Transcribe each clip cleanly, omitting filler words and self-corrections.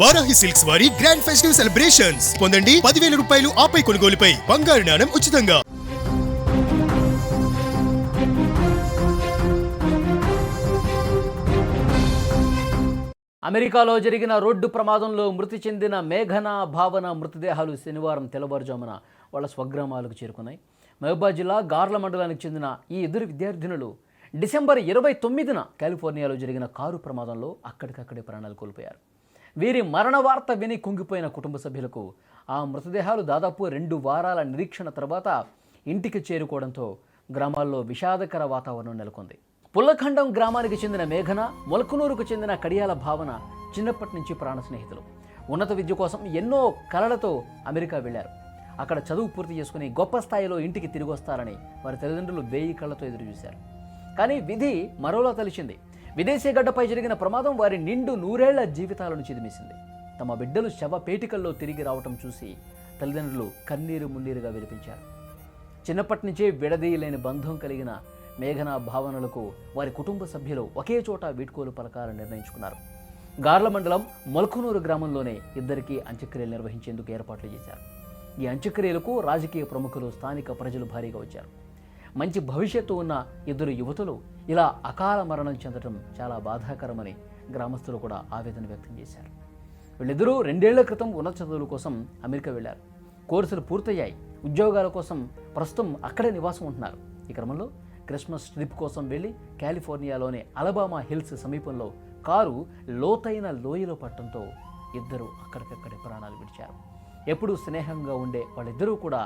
Varahi silks వారి grand festive celebrations పొందండి 10,000 రూపాయలు ఆపై కొనుగోలుపై బంగారు నాణెం ఉచితంగా. అమెరికాలో జరిగిన రోడ్డు ప్రమాదంలో మృతి చెందిన మేఘన, భావన మృతదేహాలు శనివారం తెల్లవారుజామున వాళ్ళ స్వగ్రామాలకు చేరుకున్నాయి. మహబూబాబాద్ జిల్లా గార్ల మండలానికి చెందిన ఈ ఇద్దరు విద్యార్థినులు డిసెంబర్ 29న కాలిఫోర్నియాలో జరిగిన కారు ప్రమాదంలో అక్కడికక్కడే ప్రాణాలు కోల్పోయారు. వీరి మరణ వార్త విని కుంగిపోయిన కుటుంబ సభ్యులకు ఆ మృతదేహాలు దాదాపు 2 వారాల నిరీక్షణ తర్వాత ఇంటికి చేరుకోవడంతో గ్రామాల్లో విషాదకర వాతావరణం నెలకొంది. పుల్లఖండం గ్రామానికి చెందిన మేఘన, మొలకనూరుకు చెందిన కడియాల భావన చిన్నప్పటి నుంచి ప్రాణ స్నేహితులు. ఉన్నత విద్య కోసం ఎన్నో కలలతో అమెరికా వెళ్లారు. అక్కడ చదువు పూర్తి చేసుకుని గొప్ప స్థాయిలో ఇంటికి తిరిగి వస్తారని వారి తల్లిదండ్రులు 1000 కళ్ళతో ఎదురు చూశారు. కానీ విధి మరోలా తలిచింది. విదేశీ గడ్డపై జరిగిన ప్రమాదం వారి నిండు 100 ఏళ్ల జీవితాలను చిదిమేసింది. తమ బిడ్డలు శవ పేటికల్లో తిరిగి రావటం చూసి తల్లిదండ్రులు కన్నీరు మున్నీరుగా విలిపించారు. చిన్నప్పటి నుంచే విడదీయలేని బంధం కలిగిన మేఘన, భావనలకు వారి కుటుంబ సభ్యులు ఒకే చోట వీడ్కోలు పలకాలని నిర్ణయించుకున్నారు. గార్ల మండలం మొలకనూరు గ్రామంలోనే ఇద్దరికీ అంత్యక్రియలు నిర్వహించేందుకు ఏర్పాట్లు చేశారు. ఈ అంత్యక్రియలకు రాజకీయ ప్రముఖులు, స్థానిక ప్రజలు భారీగా వచ్చారు. మంచి భవిష్యత్తు ఉన్న ఇద్దరు యువతులు ఇలా అకాల మరణం చెందడం చాలా బాధాకరమని గ్రామస్తులు కూడా ఆవేదన వ్యక్తం చేశారు. వీళ్ళిద్దరూ 2 ఏళ్ల క్రితం ఉన్నత చదువుల కోసం అమెరికా వెళ్లారు. కోర్సులు పూర్తయ్యాయి. ఉద్యోగాల కోసం ప్రస్తుతం అక్కడే నివాసం ఉంటున్నారు. ఈ క్రమంలో క్రిస్మస్ ట్రిప్ కోసం వెళ్ళి కాలిఫోర్నియాలోని అలబామా హిల్స్ సమీపంలో కారు లోతైన లోయలో పట్టడంతో ఇద్దరు అక్కడికక్కడే ప్రాణాలు విడిచారు. ఎప్పుడూ స్నేహంగా ఉండే వాళ్ళిద్దరూ కూడా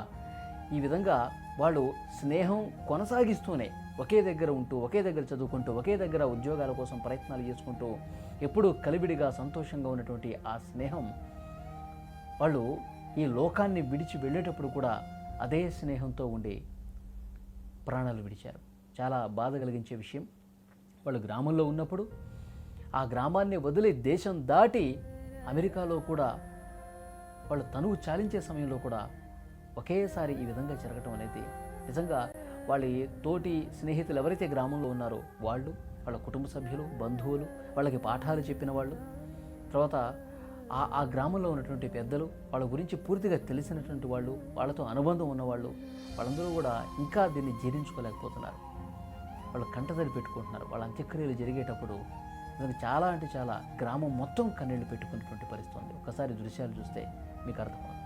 ఈ విధంగా వాళ్ళు స్నేహం కొనసాగిస్తూనే ఒకే దగ్గర ఉంటూ, ఒకే దగ్గర చదువుకుంటూ, ఒకే దగ్గర ఉద్యోగాల కోసం ప్రయత్నాలు చేసుకుంటూ ఎప్పుడూ కలివిడిగా సంతోషంగా ఉన్నటువంటి ఆ స్నేహం వాళ్ళు ఈ లోకాన్ని విడిచి వెళ్ళేటప్పుడు కూడా అదే స్నేహంతో ఉండి ప్రాణాలు విడిచారు. చాలా బాధ కలిగించే విషయం. వాళ్ళు గ్రామంలో ఉన్నప్పుడు ఆ గ్రామాన్ని వదిలి దేశం దాటి అమెరికాలో కూడా వాళ్ళు తనువు చాలించే సమయంలో కూడా ఒకేసారి ఈ విధంగా జరగటం అనేది నిజంగా వాళ్ళ తోటి స్నేహితులు ఎవరైతే గ్రామంలో ఉన్నారో వాళ్ళు, వాళ్ళ కుటుంబ సభ్యులు, బంధువులు, వాళ్ళకి పాఠాలు చెప్పిన వాళ్ళు, తర్వాత ఆ గ్రామంలో ఉన్నటువంటి పెద్దలు, వాళ్ళ గురించి పూర్తిగా తెలిసినటువంటి వాళ్ళు, వాళ్ళతో అనుబంధం ఉన్నవాళ్ళు, వాళ్ళందరూ కూడా ఇంకా దీన్ని జీర్ణించుకోలేకపోతున్నారు. వాళ్ళు కంటతడి పెట్టుకుంటున్నారు. వాళ్ళ అంత్యక్రియలు జరిగేటప్పుడు చాలా అంటే చాలా గ్రామం మొత్తం కన్నీళ్లు పెట్టుకున్నటువంటి పరిస్థితి ఉంది. ఒకసారి దృశ్యాలు చూస్తే మీకు అర్థమవుతుంది.